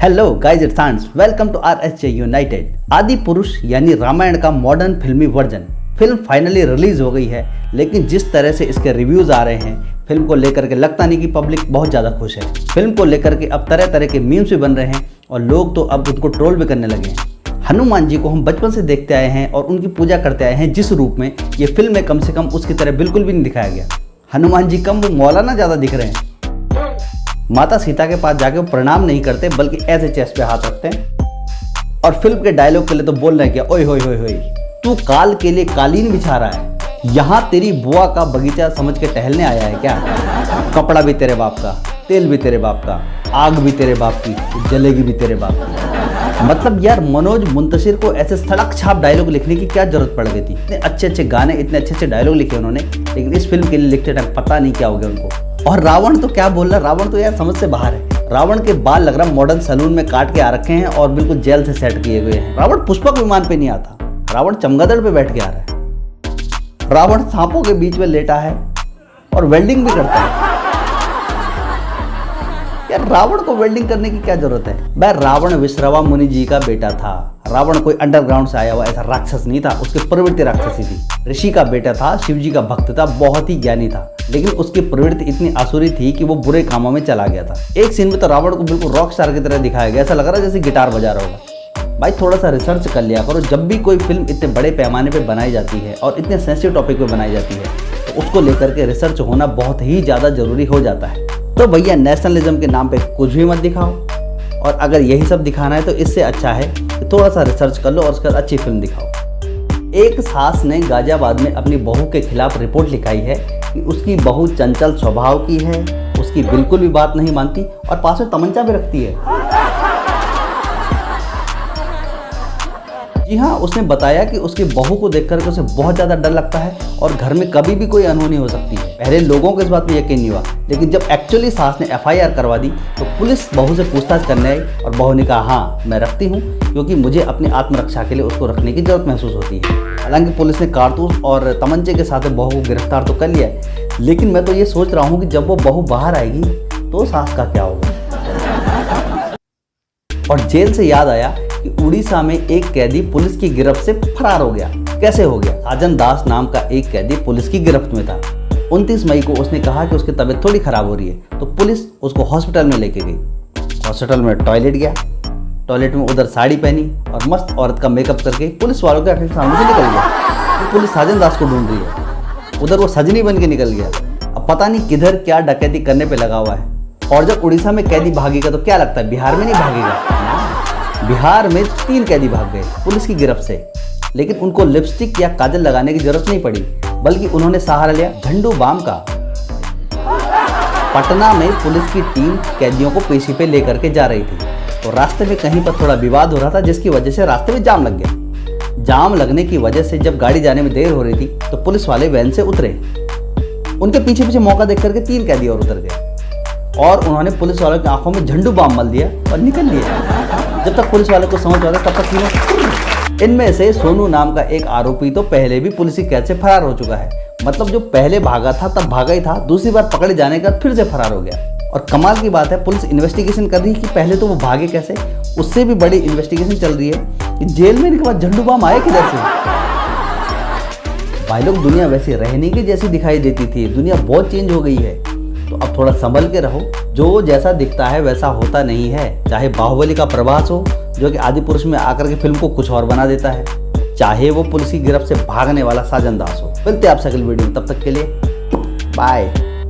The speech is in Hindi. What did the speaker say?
हेलो गाइस, इट्स आंस, welcome to RSJ united. Adi Purush यानी रामायण का मॉडर्न फिल्मी वर्जन फिल्म फाइनली रिलीज हो गई है, लेकिन जिस तरह से इसके रिव्यूज आ रहे हैं फिल्म को लेकर के लगता नहीं कि पब्लिक बहुत ज़्यादा खुश है। फिल्म को लेकर के अब तरह तरह के मीम्स भी बन रहे हैं और लोग तो अब उनको ट्रोल भी करने लगे हैं। हनुमान जी को हम बचपन से देखते आए हैं और उनकी पूजा करते आए हैं जिस रूप में, ये फिल्म में कम से कम उसकी तरह बिल्कुल भी नहीं दिखाया गया। हनुमान जी कम, वो मौलाना ज़्यादा दिख रहे हैं। माता सीता के पास जाके वो प्रणाम नहीं करते बल्कि ऐसे चेस्ट पे हाथ रखते हैं। और फिल्म के डायलॉग के लिए तो बोल रहे हैं क्या, ओए होए होए होए, तू काल के लिए कालीन बिछा रहा है, यहाँ तेरी बुआ का बगीचा समझ के टहलने आया है क्या? कपड़ा भी तेरे बाप का, तेल भी तेरे बाप का, आग भी तेरे बाप की, जलेगी भी तेरे बाप की। मतलब यार, मनोज मुंतशिर को ऐसे सड़क छाप डायलॉग लिखने की क्या जरूरत पड़ गई थी? इतने अच्छे अच्छे गाने, इतने अच्छे अच्छे डायलॉग लिखे उन्होंने, लेकिन इस फिल्म के लिए लिखते टाइम पता नहीं क्या हो गया उनको। और रावण तो क्या बोल रहा, रावण तो यार समझ से बाहर है। रावण के बाल लग रहा मॉडर्न सैलून में काट के आ रखे हैं और बिल्कुल जेल से सेट किए हुए हैं। रावण पुष्पक विमान पे नहीं आता, रावण चमगादड़ पे बैठ के आ रहा है। रावण सांपों के बीच में लेटा है और वेल्डिंग भी करता है। यार रावण को वेल्डिंग करने की क्या जरूरत है? भाई रावण विश्रवा मुनि जी का बेटा था। रावण कोई अंडरग्राउंड से आया हुआ ऐसा राक्षस नहीं था, उसकी प्रवृत्ति राक्षसी थी। ऋषि का बेटा था, शिव जी का भक्त था, बहुत ही ज्ञानी था, लेकिन उसकी प्रवृत्ति इतनी आसुरी थी कि वो बुरे कामों में चला गया था। एक सीन में तो रावण को बिल्कुल रॉक स्टार की तरह दिखाया गया, ऐसा लग रहा है जैसे गिटार बजा रहा होगा। भाई थोड़ा सा रिसर्च कर लिया करो। जब भी कोई फिल्म इतने बड़े पैमाने पे बनाई जाती है और इतने सेंसिटिव टॉपिक पे बनाई जाती है तो उसको लेकर के रिसर्च होना बहुत ही ज़्यादा जरूरी हो जाता है। तो भैया नेशनलिज्म के नाम पे कुछ भी मत दिखाओ, और अगर यही सब दिखाना है तो इससे अच्छा है कि थोड़ा सा रिसर्च कर लो और उसके बाद अच्छी फिल्म दिखाओ। एक सास ने गाजियाबाद में अपनी बहू के खिलाफ रिपोर्ट लिखाई है कि उसकी बहू चंचल स्वभाव की है, उसकी बिल्कुल भी बात नहीं मानती और पास में तमंचा भी रखती है। जी हाँ, उसने बताया कि उसकी बहू को देखकर के उसे बहुत ज़्यादा डर लगता है और घर में कभी भी कोई अनहोनी हो सकती है। पहले लोगों को इस बात पे यकीन नहीं हुआ, लेकिन जब एक्चुअली सास ने FIR करवा दी तो पुलिस बहू से पूछताछ करने आई और बहू ने कहा हाँ मैं रखती हूँ, क्योंकि मुझे अपनी आत्मरक्षा के लिए उसको रखने की जरूरत महसूस होती है। हालांकि पुलिस ने कारतूस और तमंचे के साथ बहू को गिरफ्तार तो कर लिया है, लेकिन मैं तो ये सोच रहा हूँ कि जब वो बहू बाहर आएगी तो सास का क्या होगा। और जेल से याद आया कि उड़ीसा में एक कैदी पुलिस की गिरफ्त से फरार हो गया। कैसे हो गया? साजन दास नाम का एक कैदी पुलिस की गिरफ्त में था। 29 मई को उसने कहा कि उसकी तबीयत थोड़ी खराब हो रही है, तो पुलिस उसको हॉस्पिटल में लेके गई। हॉस्पिटल में टॉयलेट गया, टॉयलेट में उधर साड़ी पहनी और मस्त औरत का मेकअप करके पुलिस वालों के सामने से निकल गया। तो पुलिस साजन दास को ढूंढ रही है, उधर वो सजनी बन के निकल गया। अब पता नहीं किधर क्या डकैती करने पे लगा हुआ है। और जब उड़ीसा में कैदी भागेगा तो क्या लगता है बिहार में नहीं भागेगा? बिहार में 3 कैदी भाग गए पुलिस की गिरफ्त से, लेकिन उनको लिपस्टिक या काजल लगाने की जरूरत नहीं पड़ी, बल्कि उन्होंने सहारा लिया झंडू बाम का। पटना में पुलिस की टीम कैदियों को पेशी पे लेकर के जा रही थी, तो रास्ते में कहीं पर थोड़ा विवाद हो रहा था, जिसकी वजह से रास्ते में जाम लग गया। जाम लगने की वजह से जब गाड़ी जाने में देर हो रही थी तो पुलिस वाले वैन से उतरे। उनके पीछे पीछे मौका देख करके 3 कैदी और उतर गए और उन्होंने पुलिस वालों की आंखों में झंडू बाम मल दिया और निकल लिए। जब तक पुलिस वाले को समझ आ रहा तब तक तीनों। इनमें से सोनू नाम का एक आरोपी तो पहले भी पुलिस की कैद से फरार हो चुका है। मतलब जो पहले भागा था तब भागा ही था, दूसरी बार पकड़े जाने का फिर से फरार हो गया। और कमाल की बात है, पुलिस इन्वेस्टिगेशन कर रही है कि पहले तो वो भागे कैसे, उससे भी बड़ी इन्वेस्टिगेशन चल रही है कि जेल में इनके बाद झंडू बाम आए किधर से। भाई लोग, दुनिया वैसे रहने की जैसी दिखाई देती थी, दुनिया बहुत चेंज हो गई है। तो अब थोड़ा संभल के रहो, जो जैसा दिखता है वैसा होता नहीं है। चाहे बाहुबली का प्रभास हो जो कि आदि पुरुष में आकर के फिल्म को कुछ और बना देता है, चाहे वो पुलिस की गिरफ्त से भागने वाला साजन दास हो। मिलते हैं आपसे अगली वीडियो में, तब तक के लिए बाय।